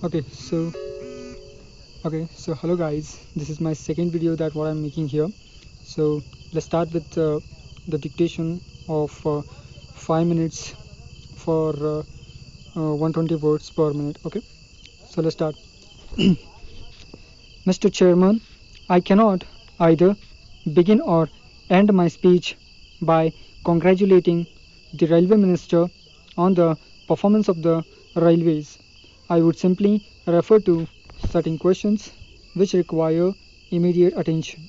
Okay, so hello guys. This is my second video that what I'm making here. So let's start with the dictation of 5 minutes for 120 words per minute. Okay, so let's start. Mr. Chairman, I cannot either begin or end my speech by congratulating the Railway Minister on the performance of the railways. I would simply refer to certain questions which require immediate attention.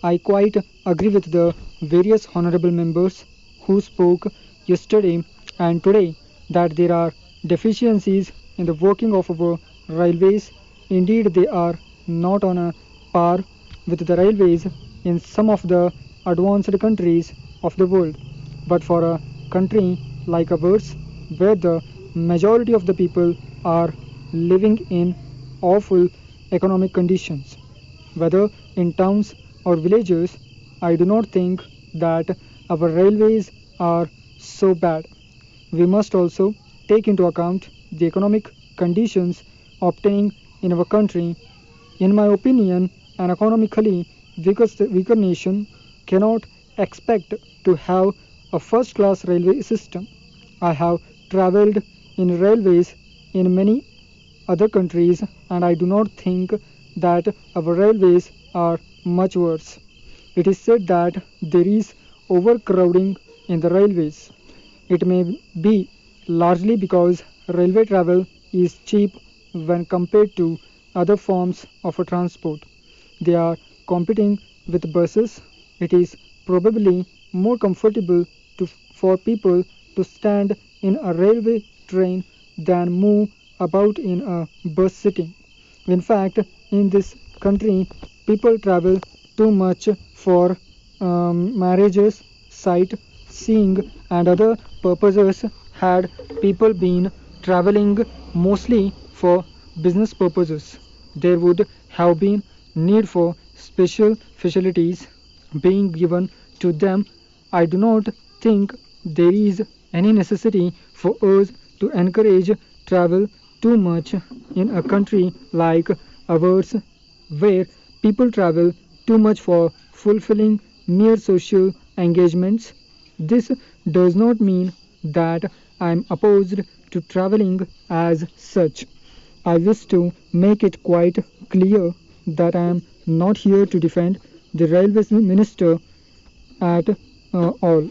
I quite agree with the various honorable members who spoke yesterday and today that there are deficiencies in the working of our railways. Indeed, they are not on a par with the railways in some of the advanced countries of the world. But for a country like ours, where the majority of the people are living in awful economic conditions, whether in towns or villages, I do not think that our railways are so bad. We must also take into account the economic conditions obtaining in our country. In my opinion, an economically weaker nation cannot expect to have a first class railway system. I have traveled in railways in many other countries and I do not think that our railways are much worse. It is said that there is overcrowding in the railways. It may be largely because railway travel is cheap when compared to other forms of transport. They are competing with buses. It is probably more comfortable for people to stand in a railway train than move about in a bus sitting. In fact, in this country, people travel too much for marriages, sight seeing, and other purposes. Had people been traveling mostly for business purposes, there would have been need for special facilities being given to them. I do not think there is any necessity for us to encourage travel too much in a country like ours where people travel too much for fulfilling mere social engagements. This does not mean that I am opposed to traveling as such. I wish to make it quite clear that I am not here to defend the railway minister at all.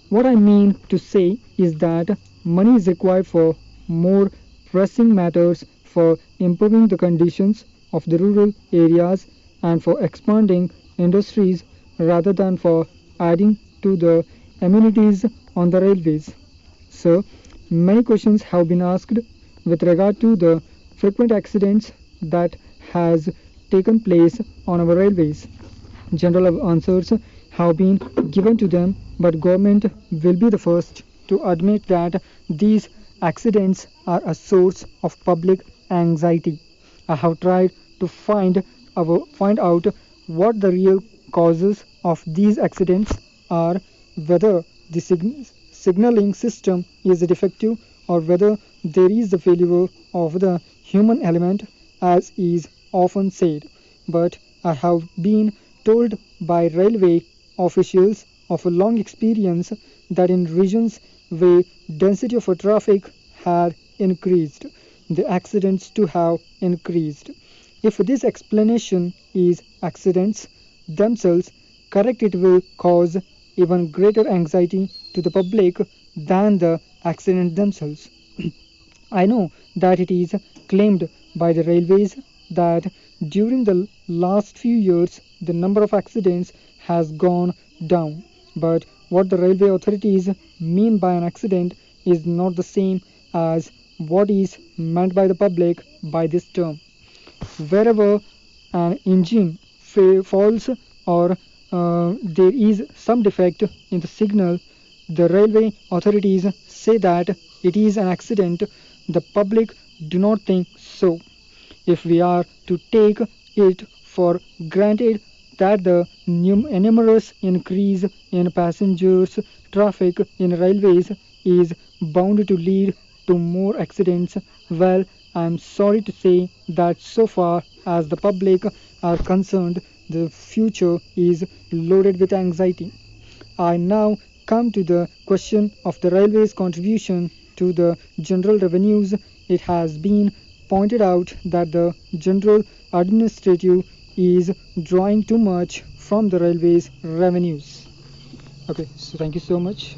What I mean to say is that money is required for more pressing matters, for improving the conditions of the rural areas and for expanding industries rather than for adding to the amenities on the railways. So, many questions have been asked with regard to the frequent accidents that has taken place on our railways. General answers have been given to them, but government will be the first to admit that these accidents are a source of public anxiety. I have tried to find out what the real causes of these accidents are, whether the signaling system is defective or whether there is the failure of the human element as is often said. But I have been told by railway officials of a long experience that in regions where density of traffic had increased, the accidents too have increased. If this explanation is accidents themselves correct, it will cause even greater anxiety to the public than the accidents themselves. I know that it is claimed by the railways that during the last few years the number of accidents has gone down, but what the railway authorities mean by an accident is not the same as what is meant by the public by this term. Wherever an engine falls or there is some defect in the signal, the railway authorities say that it is an accident. The public do not think so. If we are to take it for granted that the numerous increase in passengers traffic in railways is bound to lead to more accidents, well, I am sorry to say that so far as the public are concerned, the future is loaded with anxiety. I now come to the question of the railway's contribution to the general revenues. It has been pointed out that the general administrative is drawing too much from the railway's revenues. Okay, so thank you so much.